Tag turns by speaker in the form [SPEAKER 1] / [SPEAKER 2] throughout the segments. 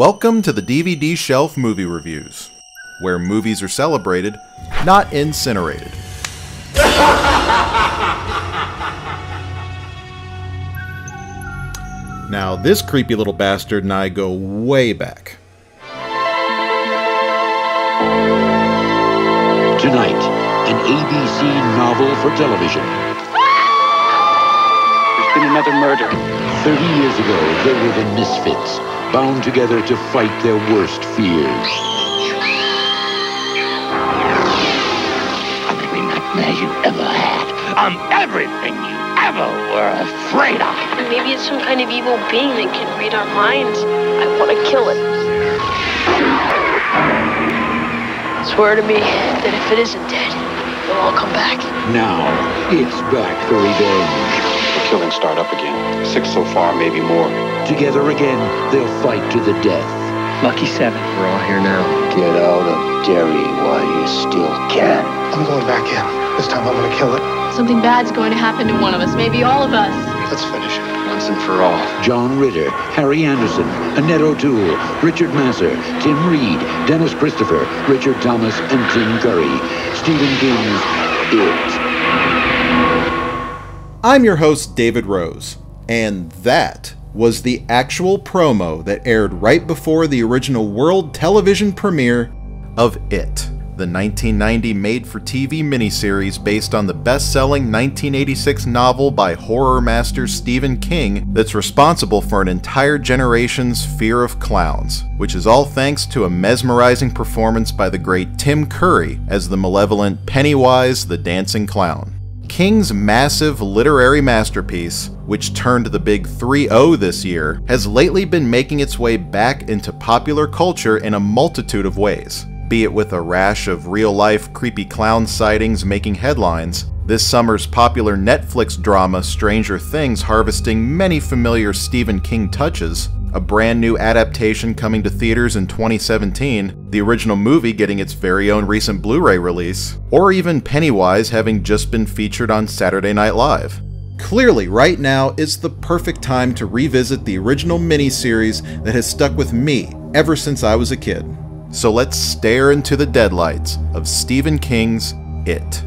[SPEAKER 1] Welcome to the DVD Shelf Movie Reviews, where movies are celebrated, not incinerated. Now, this creepy little bastard and I go way back.
[SPEAKER 2] Tonight, an ABC novel for television.
[SPEAKER 3] There's been another murder.
[SPEAKER 2] 30 years ago, they were the misfits, bound together to fight their worst fears.
[SPEAKER 4] I'm every nightmare you ever had. I'm everything you ever were afraid of.
[SPEAKER 5] Maybe it's some kind of evil being that can read our minds. I want to kill it. Swear to me that if it isn't dead, it'll all come back.
[SPEAKER 2] Now, it's back for revenge.
[SPEAKER 3] The killings start up again. 6 so far, maybe more.
[SPEAKER 2] Together again, they'll fight to the death.
[SPEAKER 6] Lucky 7. We're all here now.
[SPEAKER 4] Get out of Derry while you still can.
[SPEAKER 7] I'm going back in. This time I'm gonna kill it.
[SPEAKER 5] Something bad's going to happen to one of us, maybe all of us.
[SPEAKER 7] Let's finish it.
[SPEAKER 3] Once and for all.
[SPEAKER 2] John Ritter, Harry Anderson, Annette O'Toole, Richard Masur, Tim Reed, Dennis Christopher, Richard Thomas, and Tim Curry. Stephen King's It.
[SPEAKER 1] I'm your host, David Rose, and that was the actual promo that aired right before the original world television premiere of It, the 1990 made-for-TV miniseries based on the best-selling 1986 novel by horror master Stephen King that's responsible for an entire generation's fear of clowns, which is all thanks to a mesmerizing performance by the great Tim Curry as the malevolent Pennywise the Dancing Clown. King's massive literary masterpiece, which turned the big 3-0 this year, has lately been making its way back into popular culture in a multitude of ways. Be it with a rash of real-life creepy clown sightings making headlines, this summer's popular Netflix drama Stranger Things harvesting many familiar Stephen King touches, a brand new adaptation coming to theaters in 2017, the original movie getting its very own recent Blu-ray release, or even Pennywise having just been featured on Saturday Night Live. Clearly, right now is the perfect time to revisit the original miniseries that has stuck with me ever since I was a kid. So let's stare into the deadlights of Stephen King's It.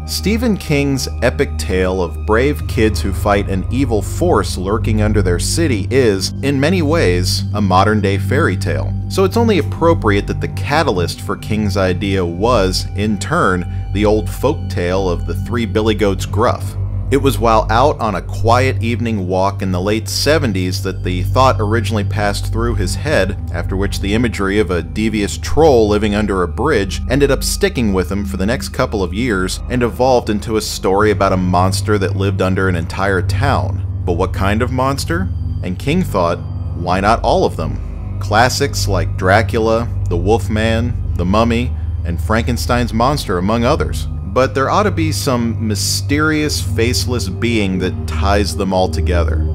[SPEAKER 1] Stephen King's epic tale of brave kids who fight an evil force lurking under their city is, in many ways, a modern-day fairy tale. So it's only appropriate that the catalyst for King's idea was, in turn, the old folk tale of the three billy goats Gruff. It was while out on a quiet evening walk in the late 70s that the thought originally passed through his head, after which the imagery of a devious troll living under a bridge ended up sticking with him for the next couple of years and evolved into a story about a monster that lived under an entire town. But what kind of monster? And King thought, why not all of them? Classics like Dracula, the Wolfman, the Mummy, and Frankenstein's monster, among others. But there ought to be some mysterious, faceless being that ties them all together.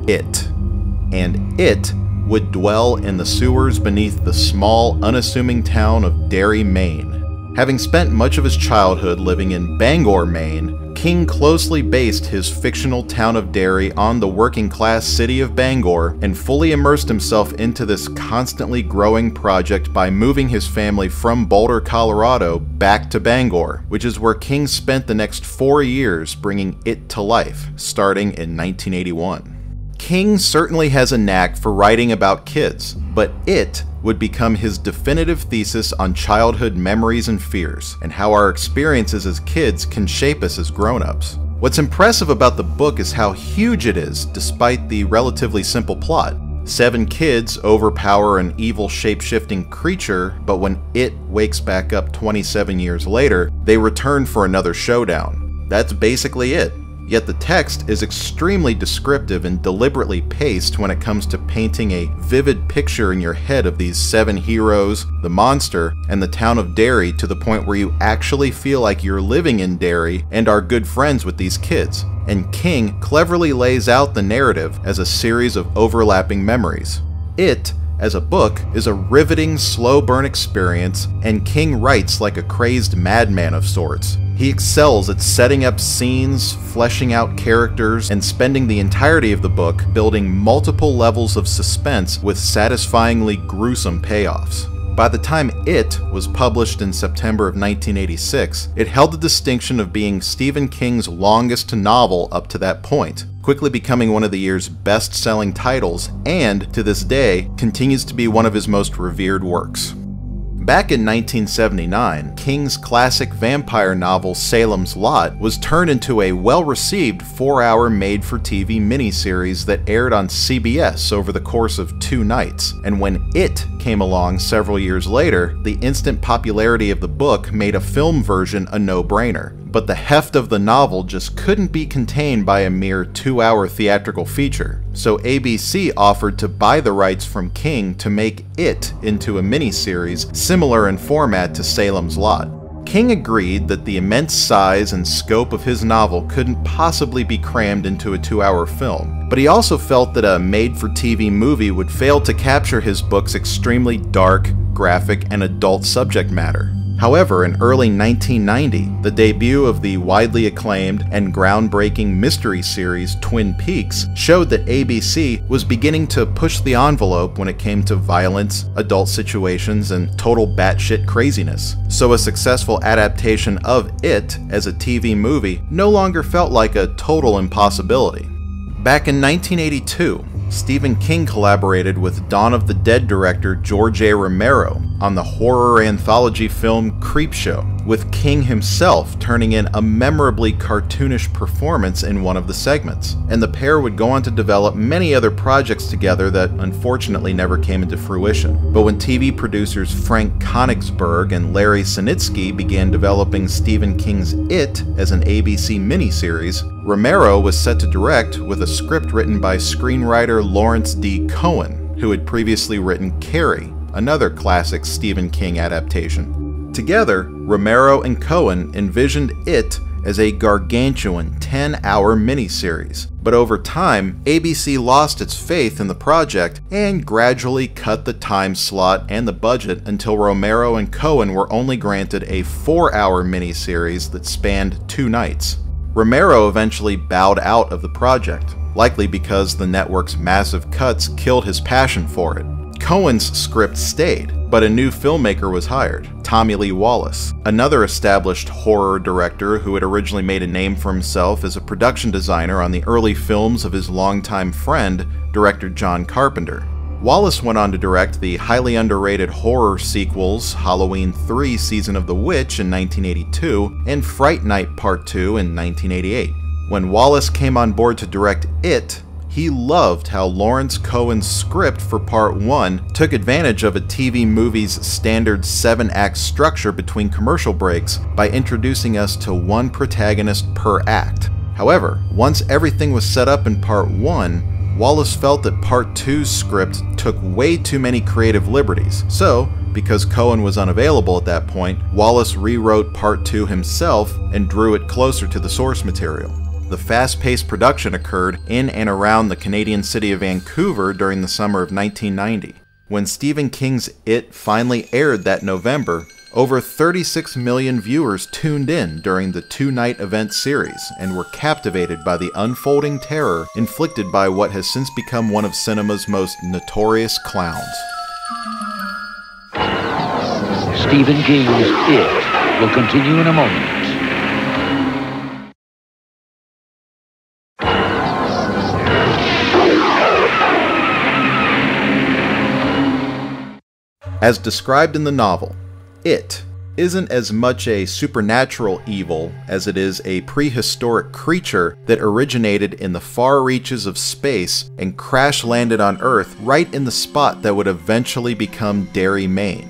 [SPEAKER 1] It. And it would dwell in the sewers beneath the small, unassuming town of Derry, Maine. Having spent much of his childhood living in Bangor, Maine, King closely based his fictional town of Derry on the working-class city of Bangor and fully immersed himself into this constantly growing project by moving his family from Boulder, Colorado back to Bangor, which is where King spent the next 4 years bringing it to life, starting in 1981. King certainly has a knack for writing about kids, but It would become his definitive thesis on childhood memories and fears, and how our experiences as kids can shape us as grown-ups. What's impressive about the book is how huge it is, despite the relatively simple plot. 7 kids overpower an evil shape-shifting creature, but when It wakes back up 27 years later, they return for another showdown. That's basically it. Yet the text is extremely descriptive and deliberately paced when it comes to painting a vivid picture in your head of these 7 heroes, the monster, and the town of Derry, to the point where you actually feel like you're living in Derry and are good friends with these kids. And King cleverly lays out the narrative as a series of overlapping memories. It, as a book, is a riveting, slow-burn experience, and King writes like a crazed madman of sorts. He excels at setting up scenes, fleshing out characters, and spending the entirety of the book building multiple levels of suspense with satisfyingly gruesome payoffs. By the time It was published in September of 1986, it held the distinction of being Stephen King's longest novel up to that point, quickly becoming one of the year's best-selling titles, and, to this day, continues to be one of his most revered works. Back in 1979, King's classic vampire novel Salem's Lot was turned into a well-received 4-hour made-for-TV miniseries that aired on CBS over the course of 2 nights, and when It came along several years later, the instant popularity of the book made a film version a no-brainer. But the heft of the novel just couldn't be contained by a mere 2-hour theatrical feature, so ABC offered to buy the rights from King to make It into a miniseries similar in format to Salem's Lot. King agreed that the immense size and scope of his novel couldn't possibly be crammed into a 2-hour film, but he also felt that a made-for-TV movie would fail to capture his book's extremely dark, graphic, and adult subject matter. However, in early 1990, the debut of the widely acclaimed and groundbreaking mystery series Twin Peaks showed that ABC was beginning to push the envelope when it came to violence, adult situations, and total batshit craziness. So a successful adaptation of It as a TV movie no longer felt like a total impossibility. Back in 1982, Stephen King collaborated with Dawn of the Dead director George A. Romero on the horror anthology film Creepshow, with King himself turning in a memorably cartoonish performance in one of the segments, and the pair would go on to develop many other projects together that unfortunately never came into fruition. But when TV producers Frank Konigsberg and Larry Sinitsky began developing Stephen King's It as an ABC miniseries, Romero was set to direct with a script written by screenwriter Lawrence D. Cohen, who had previously written Carrie, another classic Stephen King adaptation. Together, Romero and Cohen envisioned It as a gargantuan 10-hour miniseries, but over time, ABC lost its faith in the project and gradually cut the time slot and the budget until Romero and Cohen were only granted a 4-hour miniseries that spanned 2 nights. Romero eventually bowed out of the project, likely because the network's massive cuts killed his passion for it. Cohen's script stayed, but a new filmmaker was hired, Tommy Lee Wallace, another established horror director who had originally made a name for himself as a production designer on the early films of his longtime friend, director John Carpenter. Wallace went on to direct the highly underrated horror sequels Halloween 3 Season of the Witch in 1982 and Fright Night Part 2 in 1988. When Wallace came on board to direct It, he loved how Lawrence Cohen's script for Part 1 took advantage of a TV movie's standard 7-act structure between commercial breaks by introducing us to one protagonist per act. However, once everything was set up in Part 1, Wallace felt that Part 2's script took way too many creative liberties, so, because Cohen was unavailable at that point, Wallace rewrote Part 2 himself and drew it closer to the source material. The fast-paced production occurred in and around the Canadian city of Vancouver during the summer of 1990. When Stephen King's It finally aired that November, over 36 million viewers tuned in during the 2-night event series and were captivated by the unfolding terror inflicted by what has since become one of cinema's most notorious clowns.
[SPEAKER 2] Stephen King's It will continue in a moment.
[SPEAKER 1] As described in the novel, It isn't as much a supernatural evil as it is a prehistoric creature that originated in the far reaches of space and crash-landed on Earth right in the spot that would eventually become Derry, Maine.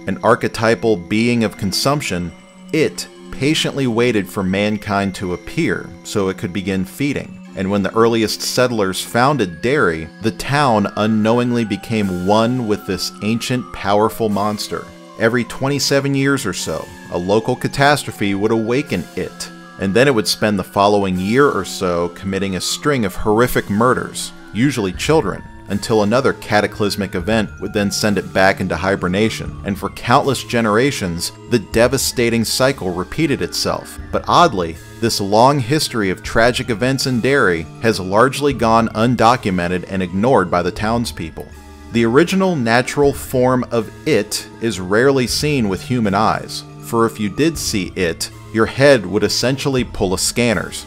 [SPEAKER 1] An archetypal being of consumption, It patiently waited for mankind to appear so it could begin feeding. And when the earliest settlers founded Derry, the town unknowingly became one with this ancient, powerful monster. Every 27 years or so, a local catastrophe would awaken It, and then it would spend the following year or so committing a string of horrific murders, usually children, until another cataclysmic event would then send it back into hibernation, and for countless generations, the devastating cycle repeated itself. But oddly, this long history of tragic events in Derry has largely gone undocumented and ignored by the townspeople. The original natural form of it is rarely seen with human eyes, for if you did see it, your head would essentially pull a scanner's.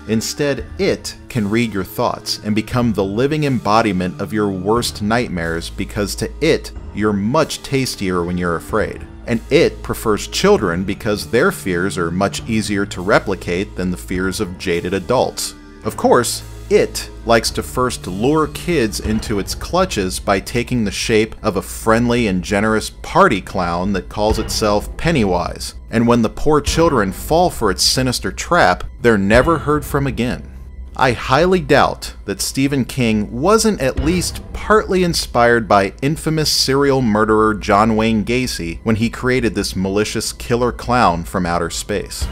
[SPEAKER 1] Instead, it can read your thoughts and become the living embodiment of your worst nightmares, because to it, you're much tastier when you're afraid. And it prefers children because their fears are much easier to replicate than the fears of jaded adults. Of course, it likes to first lure kids into its clutches by taking the shape of a friendly and generous party clown that calls itself Pennywise. And when the poor children fall for its sinister trap, they're never heard from again. I highly doubt that Stephen King wasn't at least partly inspired by infamous serial murderer John Wayne Gacy when he created this malicious killer clown from outer space.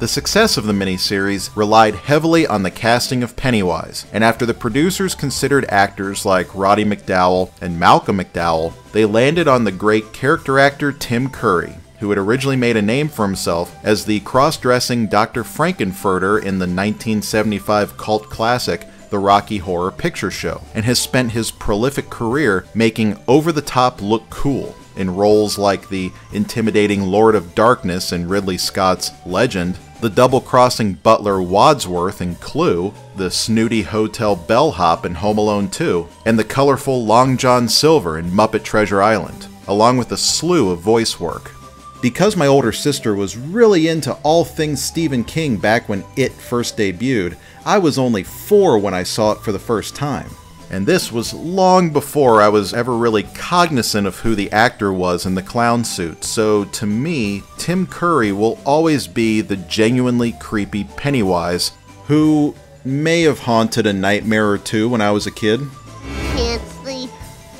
[SPEAKER 1] The success of the miniseries relied heavily on the casting of Pennywise, and after the producers considered actors like Roddy McDowall and Malcolm McDowell, they landed on the great character actor Tim Curry, who had originally made a name for himself as the cross-dressing Dr. Frankenfurter in the 1975 cult classic The Rocky Horror Picture Show, and has spent his prolific career making over-the-top look cool in roles like the intimidating Lord of Darkness in Ridley Scott's Legend, the double-crossing butler Wadsworth in Clue, the snooty hotel bellhop in Home Alone 2, and the colorful Long John Silver in Muppet Treasure Island, along with a slew of voice work. Because my older sister was really into all things Stephen King back when it first debuted, I was only 4 when I saw it for the first time. And this was long before I was ever really cognizant of who the actor was in the clown suit, so to me, Tim Curry will always be the genuinely creepy Pennywise, who may have haunted a nightmare or two when I was a kid.
[SPEAKER 8] Can't sleep,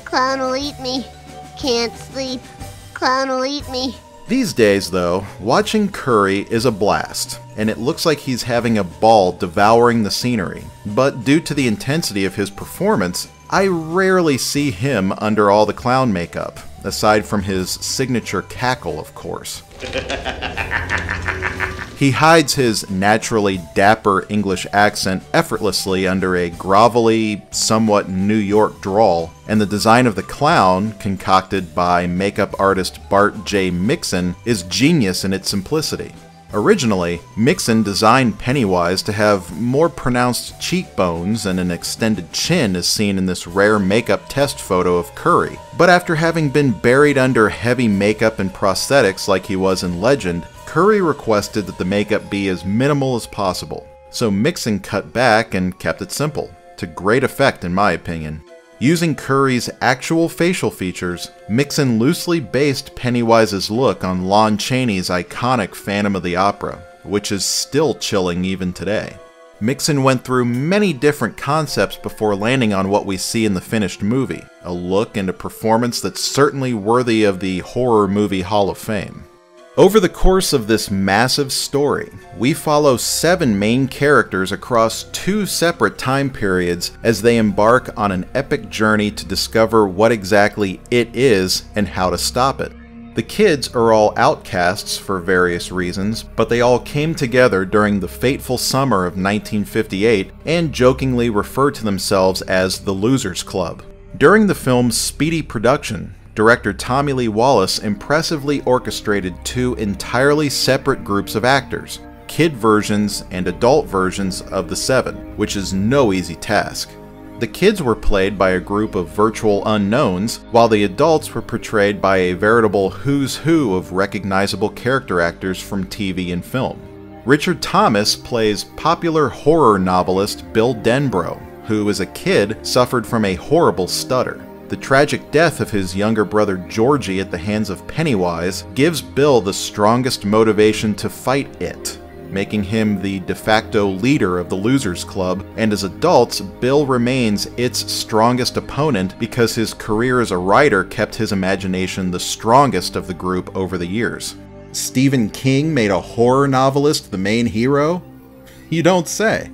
[SPEAKER 8] clown will eat me. Can't sleep, clown will eat me.
[SPEAKER 1] These days, though, watching Curry is a blast, and it looks like he's having a ball devouring the scenery. But due to the intensity of his performance, I rarely see him under all the clown makeup, aside from his signature cackle, of course. He hides his naturally dapper English accent effortlessly under a grovelly, somewhat New York drawl, and the design of the clown, concocted by makeup artist Bart J. Mixon, is genius in its simplicity. Originally, Mixon designed Pennywise to have more pronounced cheekbones and an extended chin as seen in this rare makeup test photo of Curry. But after having been buried under heavy makeup and prosthetics like he was in Legend, Curry requested that the makeup be as minimal as possible. So Mixon cut back and kept it simple, to great effect in my opinion. Using Curry's actual facial features, Mixon loosely based Pennywise's look on Lon Chaney's iconic Phantom of the Opera, which is still chilling even today. Mixon went through many different concepts before landing on what we see in the finished movie, a look and a performance that's certainly worthy of the Horror Movie Hall of Fame. Over the course of this massive story, we follow 7 main characters across 2 separate time periods as they embark on an epic journey to discover what exactly it is and how to stop it. The kids are all outcasts for various reasons, but they all came together during the fateful summer of 1958 and jokingly refer to themselves as the Losers Club. During the film's speedy production, director Tommy Lee Wallace impressively orchestrated 2 entirely separate groups of actors, kid versions and adult versions of the 7, which is no easy task. The kids were played by a group of virtual unknowns, while the adults were portrayed by a veritable who's who of recognizable character actors from TV and film. Richard Thomas plays popular horror novelist Bill Denbrough, who as a kid suffered from a horrible stutter. The tragic death of his younger brother Georgie at the hands of Pennywise gives Bill the strongest motivation to fight it, making him the de facto leader of the Losers Club, and as adults, Bill remains its strongest opponent because his career as a writer kept his imagination the strongest of the group over the years. Stephen King made a horror novelist the main hero? You don't say.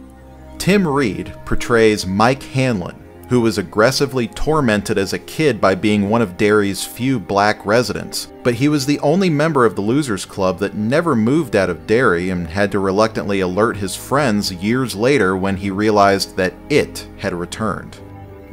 [SPEAKER 1] Tim Reed portrays Mike Hanlon, who was aggressively tormented as a kid by being one of Derry's few black residents. But he was the only member of the Losers Club that never moved out of Derry and had to reluctantly alert his friends years later when he realized that it had returned.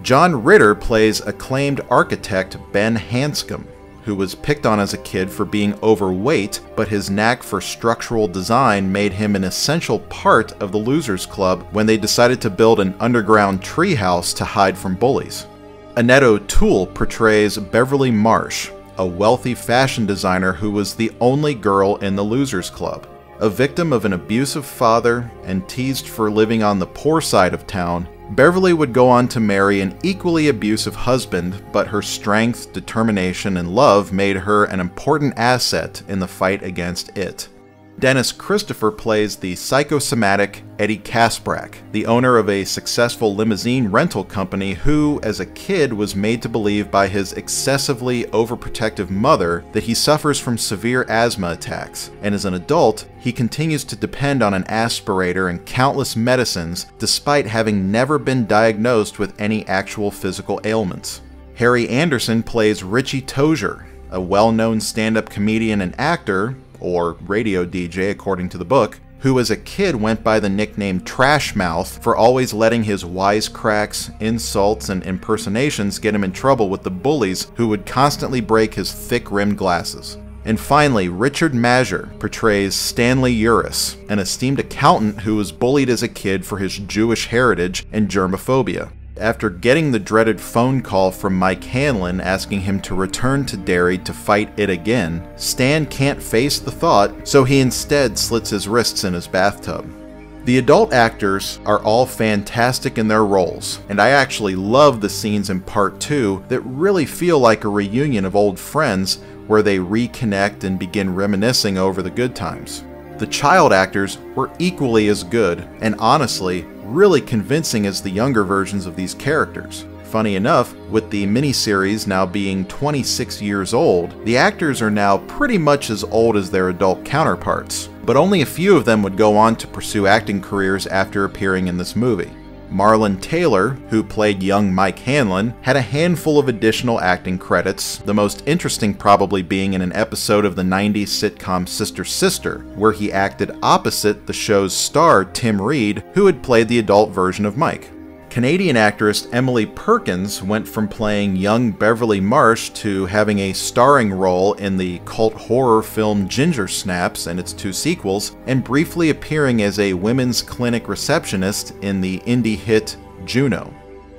[SPEAKER 1] John Ritter plays acclaimed architect Ben Hanscom, who was picked on as a kid for being overweight, but his knack for structural design made him an essential part of the Losers Club when they decided to build an underground treehouse to hide from bullies. Annette O'Toole portrays Beverly Marsh, a wealthy fashion designer who was the only girl in the Losers Club. A victim of an abusive father and teased for living on the poor side of town, Beverly would go on to marry an equally abusive husband, but her strength, determination, and love made her an important asset in the fight against it. Dennis Christopher plays the psychosomatic Eddie Kasprak, the owner of a successful limousine rental company who, as a kid, was made to believe by his excessively overprotective mother that he suffers from severe asthma attacks, and as an adult, he continues to depend on an aspirator and countless medicines despite having never been diagnosed with any actual physical ailments. Harry Anderson plays Richie Tozier, a well-known stand-up comedian and actor, or radio DJ according to the book, who as a kid went by the nickname Trash Mouth for always letting his wisecracks, insults, and impersonations get him in trouble with the bullies who would constantly break his thick-rimmed glasses. And finally, Richard Mazur portrays Stanley Uris, an esteemed accountant who was bullied as a kid for his Jewish heritage and germophobia. After getting the dreaded phone call from Mike Hanlon asking him to return to Derry to fight it again, Stan can't face the thought, so he instead slits his wrists in his bathtub. The adult actors are all fantastic in their roles, and I actually love the scenes in Part 2 that really feel like a reunion of old friends where they reconnect and begin reminiscing over the good times. The child actors were equally as good, and honestly, really convincing as the younger versions of these characters. Funny enough, with the miniseries now being 26 years old, the actors are now pretty much as old as their adult counterparts, but only a few of them would go on to pursue acting careers after appearing in this movie. Marlon Taylor, who played young Mike Hanlon, had a handful of additional acting credits, the most interesting probably being in an episode of the 90s sitcom Sister Sister, where he acted opposite the show's star Tim Reed, who had played the adult version of Mike. Canadian actress Emily Perkins went from playing young Beverly Marsh to having a starring role in the cult horror film Ginger Snaps and its two sequels, and briefly appearing as a women's clinic receptionist in the indie hit Juno.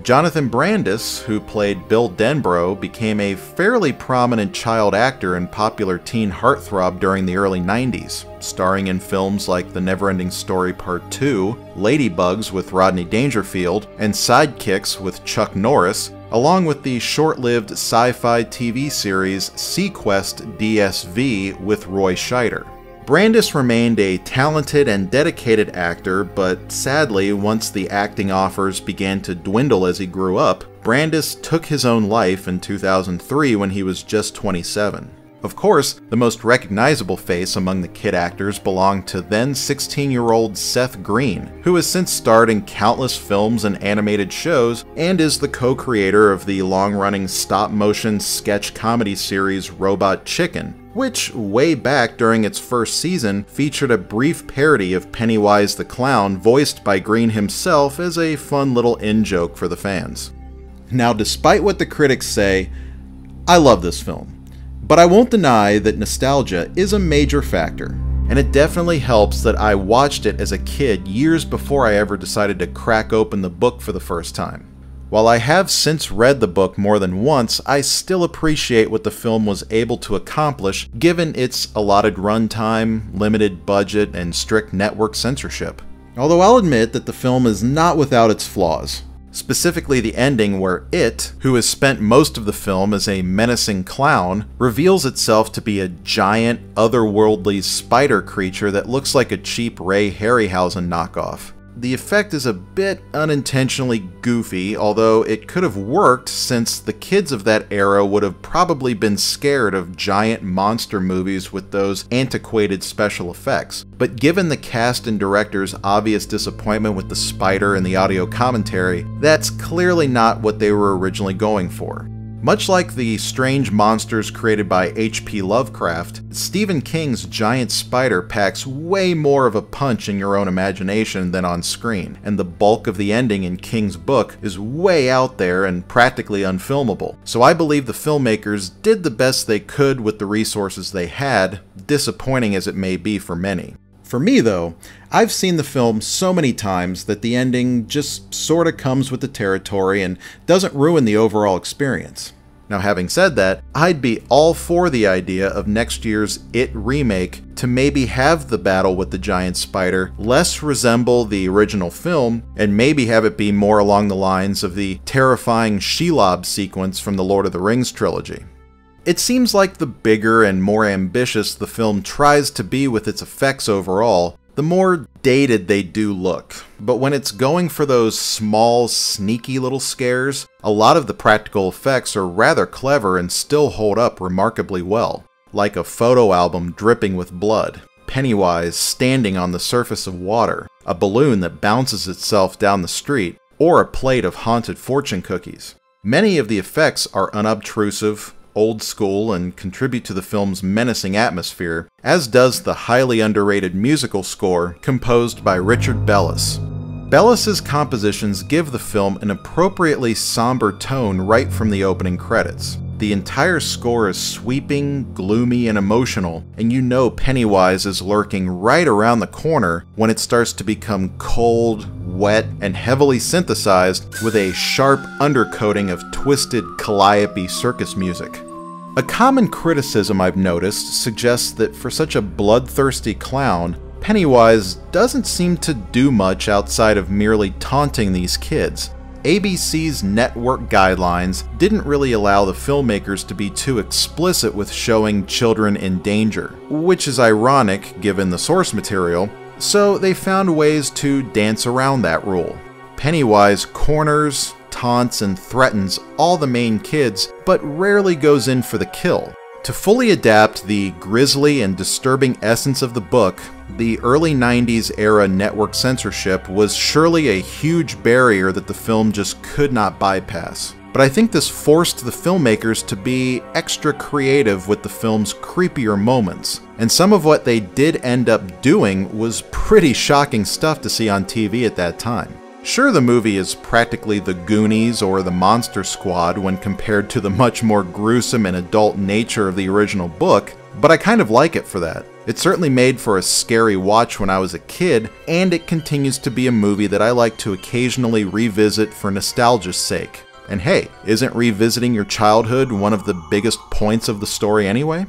[SPEAKER 1] Jonathan Brandis, who played Bill Denbrough, became a fairly prominent child actor and popular teen heartthrob during the early 90s, starring in films like The Neverending Story Part 2, Ladybugs with Rodney Dangerfield, and Sidekicks with Chuck Norris, along with the short-lived sci-fi TV series Sequest DSV with Roy Scheider. Brandis remained a talented and dedicated actor, but sadly, once the acting offers began to dwindle as he grew up, Brandis took his own life in 2003 when he was just 27. Of course, the most recognizable face among the kid actors belonged to then 16-year-old Seth Green, who has since starred in countless films and animated shows, and is the co-creator of the long-running stop-motion sketch comedy series Robot Chicken, which, way back during its first season, featured a brief parody of Pennywise the Clown voiced by Green himself as a fun little in-joke for the fans. Now, despite what the critics say, I love this film, but I won't deny that nostalgia is a major factor, and it definitely helps that I watched it as a kid years before I ever decided to crack open the book for the first time. While I have since read the book more than once, I still appreciate what the film was able to accomplish given its allotted runtime, limited budget, and strict network censorship. Although I'll admit that the film is not without its flaws. Specifically the ending where it, who has spent most of the film as a menacing clown, reveals itself to be a giant, otherworldly spider creature that looks like a cheap Ray Harryhausen knockoff. the effect is a bit unintentionally goofy, although it could have worked since the kids of that era would have probably been scared of giant monster movies with those antiquated special effects. But given the cast and director's obvious disappointment with the spider and the audio commentary, that's clearly not what they were originally going for. Much like the strange monsters created by H.P. Lovecraft, Stephen King's giant spider packs way more of a punch in your own imagination than on screen, and the bulk of the ending in King's book is way out there and practically unfilmable. So I believe the filmmakers did the best they could with the resources they had, disappointing as it may be for many. For me though, I've seen the film so many times that the ending just sorta comes with the territory and doesn't ruin the overall experience. Now having said that, I'd be all for the idea of next year's It remake to maybe have the battle with the giant spider less resemble the original film, and maybe have it be more along the lines of the terrifying Shelob sequence from the Lord of the Rings trilogy. It seems like the bigger and more ambitious the film tries to be with its effects overall, the more dated they do look. But when it's going for those small, sneaky little scares, a lot of the practical effects are rather clever and still hold up remarkably well. Like a photo album dripping with blood, Pennywise standing on the surface of water, a balloon that bounces itself down the street, or a plate of haunted fortune cookies. Many of the effects are unobtrusive, old school, and contribute to the film's menacing atmosphere, as does the highly underrated musical score composed by Richard Bellis. Bellis's compositions give the film an appropriately somber tone right from the opening credits. The entire score is sweeping, gloomy, and emotional, and you know Pennywise is lurking right around the corner when it starts to become cold, wet, and heavily synthesized with a sharp undercoating of twisted calliope circus music. A common criticism I've noticed suggests that for such a bloodthirsty clown, Pennywise doesn't seem to do much outside of merely taunting these kids. ABC's network guidelines didn't really allow the filmmakers to be too explicit with showing children in danger, which is ironic given the source material, so they found ways to dance around that rule. Pennywise corners, taunts, and threatens all the main kids, but rarely goes in for the kill. To fully adapt the grisly and disturbing essence of the book, the early 90s era network censorship was surely a huge barrier that the film just could not bypass. But I think this forced the filmmakers to be extra creative with the film's creepier moments, and some of what they did end up doing was pretty shocking stuff to see on TV at that time. Sure, the movie is practically the Goonies or the Monster Squad when compared to the much more gruesome and adult nature of the original book, but I kind of like it for that. It certainly made for a scary watch when I was a kid, and it continues to be a movie that I like to occasionally revisit for nostalgia's sake. And hey, isn't revisiting your childhood one of the biggest points of the story anyway?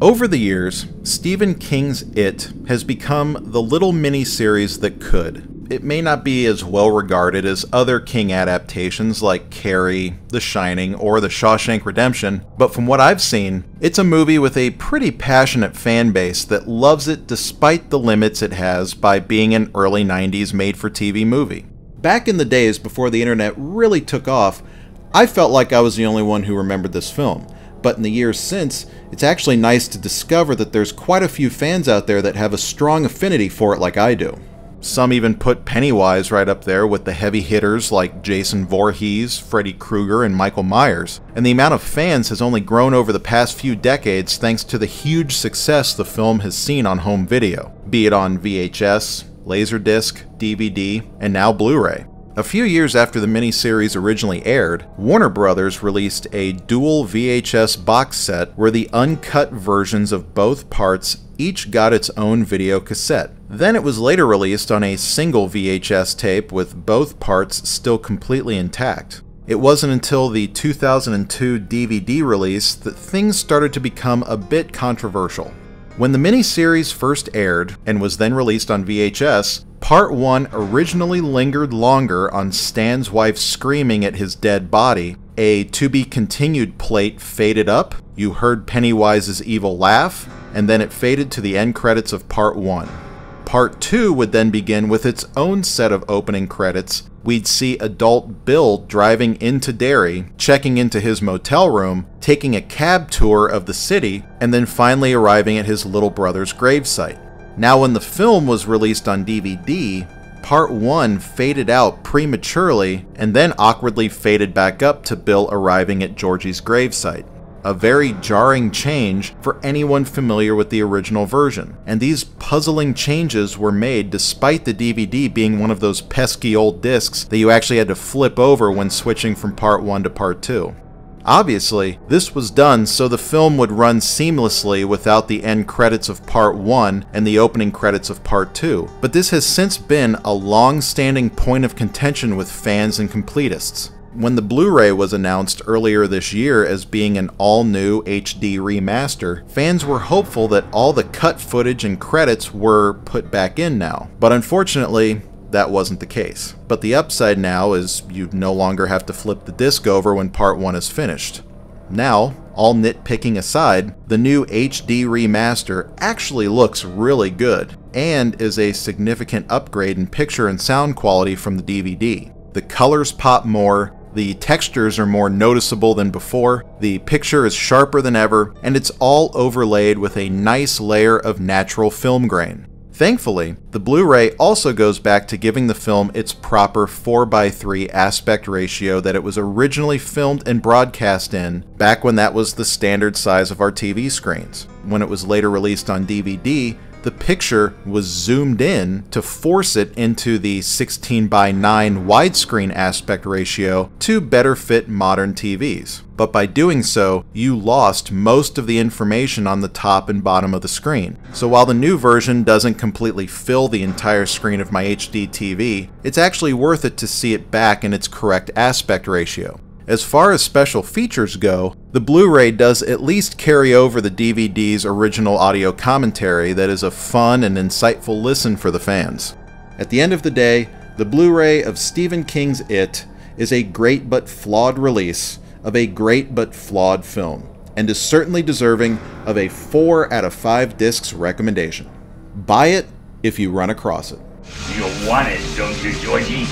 [SPEAKER 1] Over the years, Stephen King's It has become the little miniseries that could. It may not be as well regarded as other King adaptations like Carrie, The Shining, or The Shawshank Redemption, but from what I've seen, it's a movie with a pretty passionate fan base that loves it despite the limits it has by being an early 90s made-for-TV movie. Back in the days before the internet really took off, I felt like I was the only one who remembered this film. But in the years since, it's actually nice to discover that there's quite a few fans out there that have a strong affinity for it like I do. Some even put Pennywise right up there with the heavy hitters like Jason Voorhees, Freddy Krueger, and Michael Myers, and the amount of fans has only grown over the past few decades thanks to the huge success the film has seen on home video, be it on VHS, Laserdisc, DVD, and now Blu-ray. A few years after the miniseries originally aired, Warner Brothers released a dual VHS box set where the uncut versions of both parts each got its own video cassette. Then it was later released on a single VHS tape with both parts still completely intact. It wasn't until the 2002 DVD release that things started to become a bit controversial. When the miniseries first aired, and was then released on VHS, Part 1 originally lingered longer on Stan's wife screaming at his dead body. A to-be-continued plate faded up, you heard Pennywise's evil laugh, and then it faded to the end credits of Part 1. Part 2 would then begin with its own set of opening credits. We'd see adult Bill driving into Derry, checking into his motel room, taking a cab tour of the city, and then finally arriving at his little brother's gravesite. Now, when the film was released on DVD, Part 1 faded out prematurely and then awkwardly faded back up to Bill arriving at Georgie's gravesite. A very jarring change for anyone familiar with the original version, and these puzzling changes were made despite the DVD being one of those pesky old discs that you actually had to flip over when switching from Part 1 to Part 2. Obviously, this was done so the film would run seamlessly without the end credits of Part 1 and the opening credits of Part 2, but this has since been a long-standing point of contention with fans and completists. When the Blu-ray was announced earlier this year as being an all-new HD remaster, fans were hopeful that all the cut footage and credits were put back in now, but unfortunately, that wasn't the case. But the upside now is you no longer have to flip the disc over when Part 1 is finished. Now, all nitpicking aside, the new HD remaster actually looks really good, and is a significant upgrade in picture and sound quality from the DVD. The colors pop more, the textures are more noticeable than before, the picture is sharper than ever, and it's all overlaid with a nice layer of natural film grain. Thankfully, the Blu-ray also goes back to giving the film its proper 4:3 aspect ratio that it was originally filmed and broadcast in, back when that was the standard size of our TV screens. When it was later released on DVD, the picture was zoomed in to force it into the 16:9 widescreen aspect ratio to better fit modern TVs. But by doing so, you lost most of the information on the top and bottom of the screen. So while the new version doesn't completely fill the entire screen of my HD TV, it's actually worth it to see it back in its correct aspect ratio. As far as special features go, the Blu-ray does at least carry over the DVD's original audio commentary that is a fun and insightful listen for the fans. At the end of the day, the Blu-ray of Stephen King's It is a great but flawed release of a great but flawed film, and is certainly deserving of a 4 out of 5 discs recommendation. Buy it if you run across it.
[SPEAKER 4] You want it, don't you, Georgie?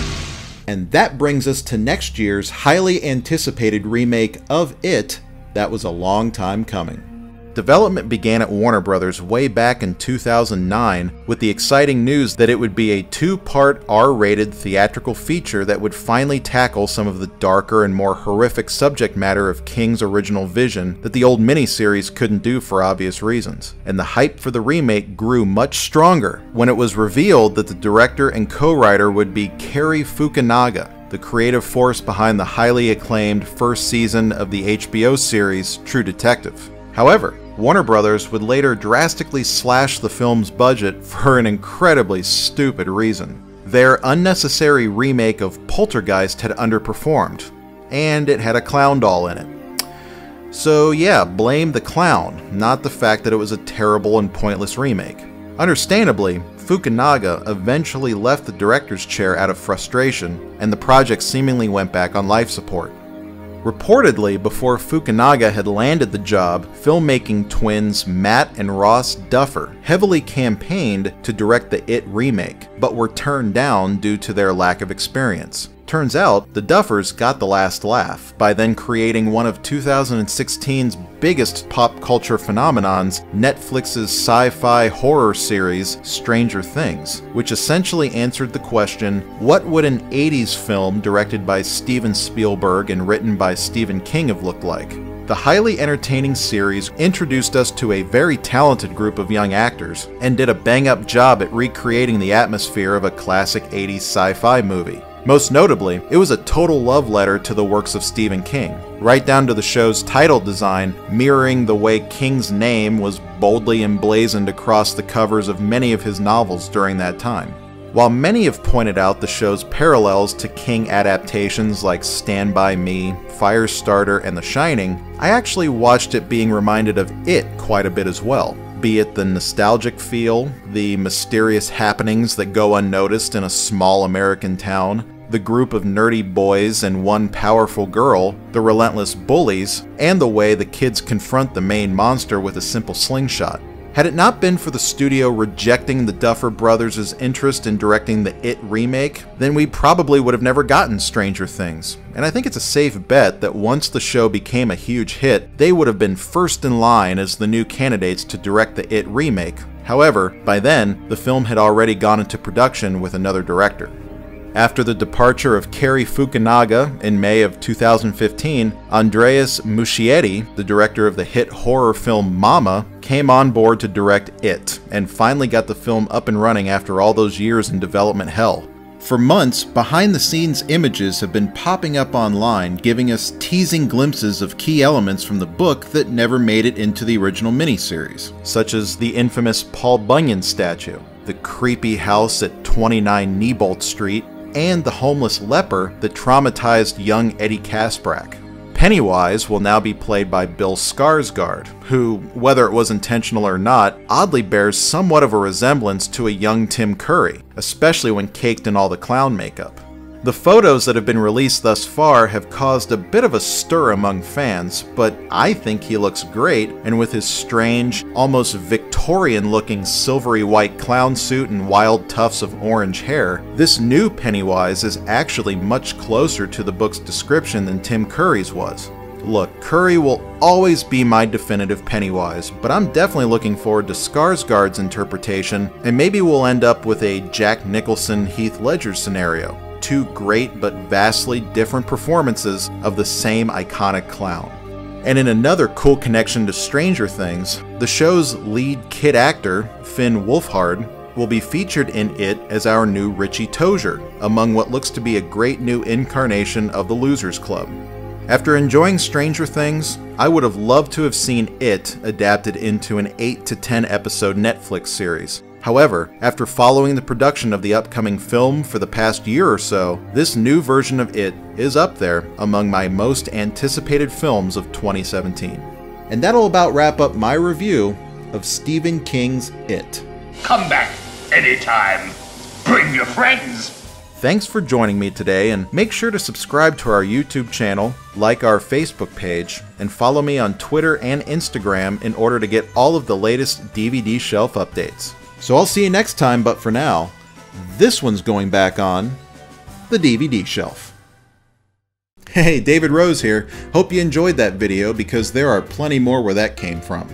[SPEAKER 1] And that brings us to next year's highly anticipated remake of It that was a long time coming. Development began at Warner Brothers way back in 2009 with the exciting news that it would be a 2-part R-rated theatrical feature that would finally tackle some of the darker and more horrific subject matter of King's original vision that the old miniseries couldn't do for obvious reasons. And the hype for the remake grew much stronger when it was revealed that the director and co-writer would be Cary Fukunaga, the creative force behind the highly acclaimed first season of the HBO series True Detective. However, Warner Brothers would later drastically slash the film's budget for an incredibly stupid reason. Their unnecessary remake of Poltergeist had underperformed, and it had a clown doll in it. So yeah, blame the clown, not the fact that it was a terrible and pointless remake. Understandably, Fukunaga eventually left the director's chair out of frustration, and the project seemingly went back on life support. Reportedly, before Fukunaga had landed the job, filmmaking twins Matt and Ross Duffer heavily campaigned to direct the It remake, but were turned down due to their lack of experience. Turns out, the Duffers got the last laugh by then creating one of 2016's biggest pop culture phenomenons, Netflix's sci-fi horror series Stranger Things, which essentially answered the question, what would an 80s film directed by Steven Spielberg and written by Stephen King have looked like? The highly entertaining series introduced us to a very talented group of young actors, and did a bang-up job at recreating the atmosphere of a classic 80s sci-fi movie. Most notably, it was a total love letter to the works of Stephen King, right down to the show's title design mirroring the way King's name was boldly emblazoned across the covers of many of his novels during that time. While many have pointed out the show's parallels to King adaptations like Stand By Me, Firestarter, and The Shining, I actually watched it being reminded of It quite a bit as well. be it the nostalgic feel, the mysterious happenings that go unnoticed in a small American town, the group of nerdy boys and one powerful girl, the relentless bullies, and the way the kids confront the main monster with a simple slingshot. Had it not been for the studio rejecting the Duffer Brothers' interest in directing the It remake, then we probably would have never gotten Stranger Things. And I think it's a safe bet that once the show became a huge hit, they would have been first in line as the new candidates to direct the It remake. However, by then, the film had already gone into production with another director. After the departure of Cary Fukunaga in May of 2015, Andreas Muschietti, the director of the hit horror film Mama, came on board to direct It, and finally got the film up and running after all those years in development hell. For months, behind-the-scenes images have been popping up online, giving us teasing glimpses of key elements from the book that never made it into the original miniseries, such as the infamous Paul Bunyan statue, the creepy house at 29 Neibolt Street, and the homeless leper that traumatized young Eddie Kasprak. Pennywise will now be played by Bill Skarsgård, who, whether it was intentional or not, oddly bears somewhat of a resemblance to a young Tim Curry, especially when caked in all the clown makeup. The photos that have been released thus far have caused a bit of a stir among fans, but I think he looks great, and with his strange, almost Victorian-looking silvery white clown suit and wild tufts of orange hair, this new Pennywise is actually much closer to the book's description than Tim Curry's was. Look, Curry will always be my definitive Pennywise, but I'm definitely looking forward to Skarsgård's interpretation, and maybe we'll end up with a Jack Nicholson-Heath Ledger scenario. Two great but vastly different performances of the same iconic clown. And in another cool connection to Stranger Things, the show's lead kid actor, Finn Wolfhard, will be featured in It as our new Richie Tozier, among what looks to be a great new incarnation of the Losers Club. After enjoying Stranger Things, I would have loved to have seen It adapted into an 8 to 10 episode Netflix series. However, after following the production of the upcoming film for the past year or so, this new version of It is up there among my most anticipated films of 2017. And that'll about wrap up my review of Stephen King's It.
[SPEAKER 4] Come back anytime. Bring your friends.
[SPEAKER 1] Thanks for joining me today, and make sure to subscribe to our YouTube channel, like our Facebook page, and follow me on Twitter and Instagram in order to get all of the latest DVD shelf updates. So I'll see you next time, but for now, this one's going back on the DVD shelf. Hey, David Rose here. Hope you enjoyed that video, because there are plenty more where that came from.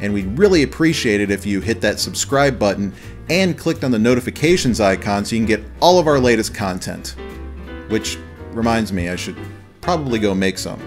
[SPEAKER 1] And we'd really appreciate it if you hit that subscribe button and clicked on the notifications icon so you can get all of our latest content. Which reminds me, I should probably go make some.